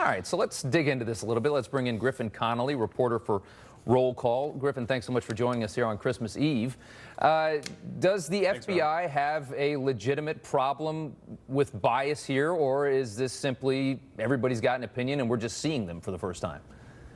All right, so let's dig into this a little bit. Let's bring in Griffin Connolly, reporter for Roll Call. Griffin, thanks so much for joining us here on Christmas Eve. Does the FBI have a legitimate problem with bias here, or is this simply everybody's got an opinion and we're just seeing them for the first time?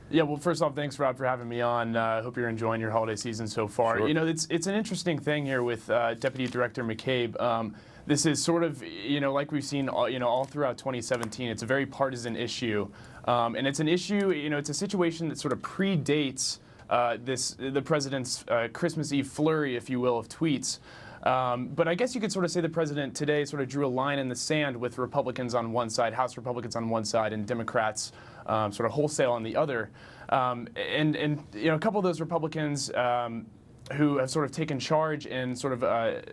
Yeah, well, first off, thanks, Rob, for having me on. I hope you're enjoying your holiday season so far. Sure. You know, it's an interesting thing here with Deputy Director McCabe. This is sort of, like we've seen, all throughout 2017. It's a very partisan issue, and it's an issue. It's a situation that sort of predates the president's Christmas Eve flurry, if you will, of tweets. But I guess you could sort of say the president today sort of drew a line in the sand with Republicans on one side, House Republicans on one side, and Democrats sort of wholesale on the other. And a couple of those Republicans who have sort of taken charge and sort of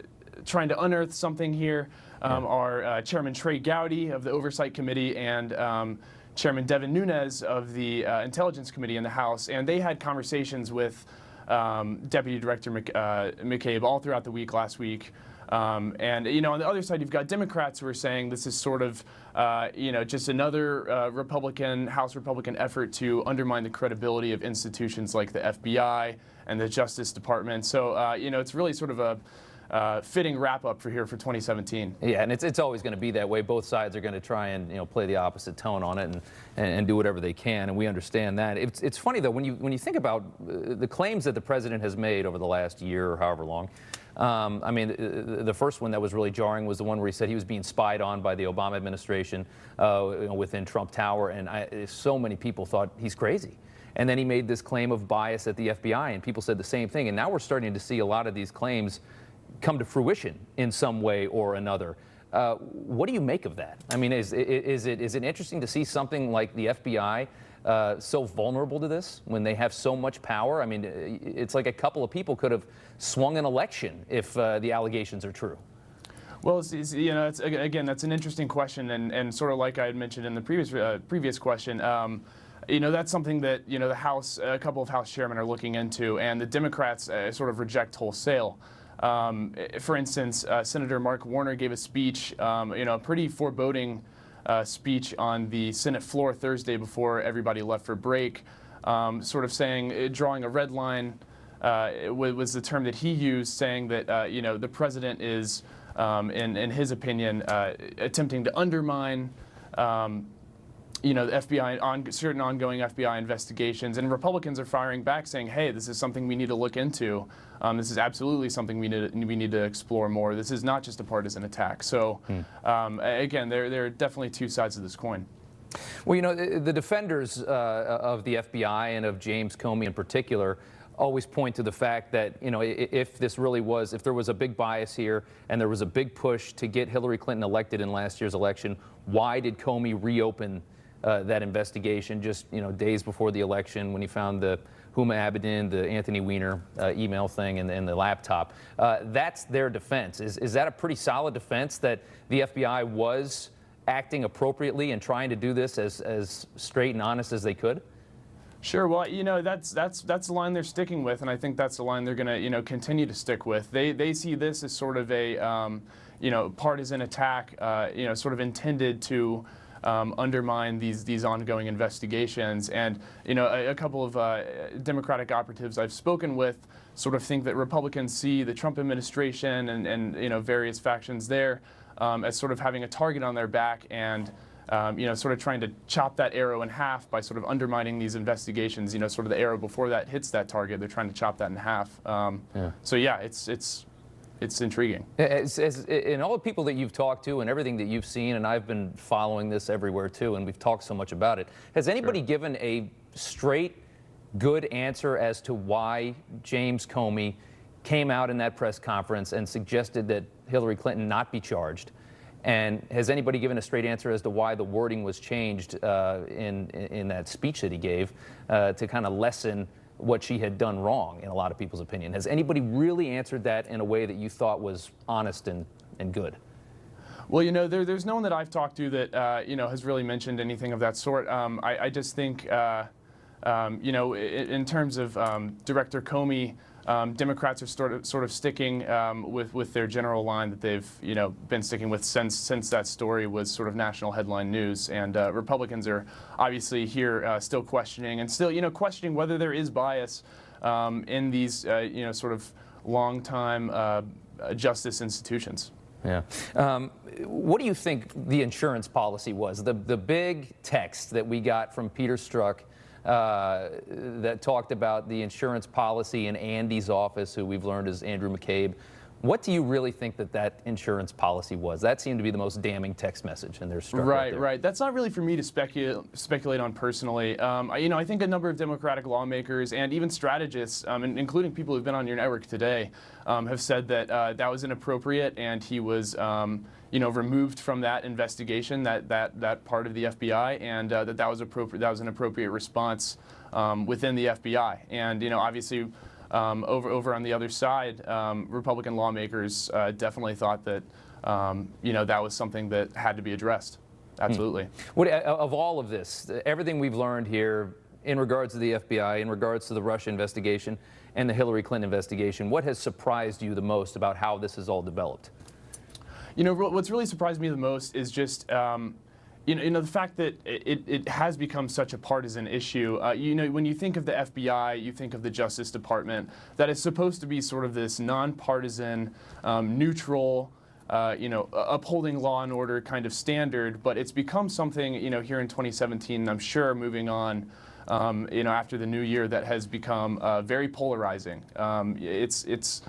trying to unearth something here are Chairman Trey Gowdy of the Oversight Committee and Chairman Devin Nunes of the Intelligence Committee in the House. And they had conversations with Deputy Director McCabe all throughout the week last week. And on the other side, you've got Democrats who are saying this is sort of, just another House Republican effort to undermine the credibility of institutions like the FBI and the Justice Department. So, it's really sort of a fitting wrap-up for 2017. Yeah, and it's always going to be that way. Both sides are going to try and play the opposite tone on it and do whatever they can, and we understand that. It's funny though when you think about the claims that the president has made over the last year or however long. I mean, the first one that was really jarring was the one where he said he was being spied on by the Obama administration within Trump Tower, and so many people thought he's crazy. And then he made this claim of bias at the FBI, and people said the same thing. And now we're starting to see a lot of these claims come to fruition in some way or another. What do you make of that? I mean, is it interesting to see something like the FBI so vulnerable to this when they have so much power? I mean, it's like a couple of people could have swung an election if the allegations are true. Well, again, that's an interesting question, and sort of like I had mentioned in the previous question. That's something that the House, a couple of House chairmen are looking into, and the Democrats sort of reject wholesale. For instance, Senator Mark Warner gave a speech, a pretty foreboding speech on the Senate floor Thursday before everybody left for break, sort of saying, drawing a red line was the term that he used, saying that the president is, in his opinion, attempting to undermine the FBI on certain ongoing FBI investigations, and Republicans are firing back, saying, "Hey, this is something we need to look into. This is absolutely something we need to explore more. This is not just a partisan attack." So, again, there are definitely two sides of this coin. Well, the defenders of the FBI and of James Comey in particular always point to the fact that, if there was a big bias here and there was a big push to get Hillary Clinton elected in last year's election, why did Comey reopen that investigation just days before the election when he found the Huma Abedin, the Anthony Weiner email thing, and the laptop? That's their defense. Is that a pretty solid defense that the FBI was acting appropriately and trying to do this as straight and honest as they could? Sure. Well, that's the line they're sticking with, and I think that's the line they're going to continue to stick with. They see this as sort of a partisan attack, sort of intended to undermine these ongoing investigations. And a couple of Democratic operatives I've spoken with sort of think that Republicans see the Trump administration and various factions there as sort of having a target on their back, and sort of trying to chop that arrow in half by sort of undermining these investigations. Sort of the arrow before that hits that target, they're trying to chop that in half. So yeah, it's intriguing. In all the people that you've talked to and everything that you've seen, and I've been following this everywhere too, and we've talked so much about it, has anybody given a straight, good answer as to why James Comey came out in that press conference and suggested that Hillary Clinton not be charged? And has anybody given a straight answer as to why the wording was changed in that speech that he gave to kind of lessen what she had done wrong, in a lot of people's opinion? Has anybody really answered that in a way that you thought was honest and good? Well, there's no one that I've talked to that has really mentioned anything of that sort. I just think in terms of Director Comey, Democrats are sort of sticking with their general line that they've been sticking with since that story was sort of national headline news, and Republicans are obviously here still questioning and still questioning whether there is bias in these sort of long-time justice institutions. Yeah. What do you think the insurance policy was? The big text that we got from Peter Strzok that talked about the insurance policy in Andy's office, who we've learned is Andrew McCabe. What do you really think that insurance policy was? That seemed to be the most damning text message in their Strzok. Right. That's not really for me to speculate on personally. I think a number of Democratic lawmakers and even strategists, including people who've been on your network today, have said that that was inappropriate, and he was removed from that investigation, that part of the FBI, and that was appropriate. That was an appropriate response within the FBI, and obviously. Over on the other side, Republican lawmakers definitely thought that that was something that had to be addressed. Absolutely. Of all of this, everything we've learned here in regards to the FBI, in regards to the Russia investigation and the Hillary Clinton investigation, what has surprised you the most about how this has all developed? What's really surprised me the most is just the fact that it has become such a partisan issue. When you think of the FBI, you think of the Justice Department, that is supposed to be sort of this nonpartisan, neutral, upholding law and order kind of standard, but it's become something, here in 2017, and I'm sure moving on, after the new year, that has become very polarizing. It's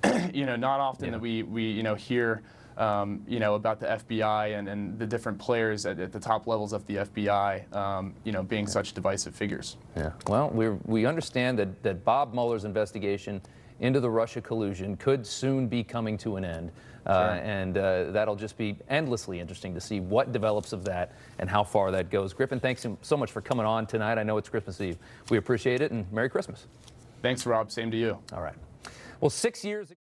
not often that we hear. About the FBI and the different players at the top levels of the FBI, being such divisive figures. Yeah. Well, we understand that Bob Mueller's investigation into the Russia collusion could soon be coming to an end. Sure. And that'll just be endlessly interesting to see what develops of that and how far that goes. Griffin, thanks so much for coming on tonight. I know it's Christmas Eve. We appreciate it, and Merry Christmas. Thanks, Rob. Same to you. All right. Well, 6 years ago.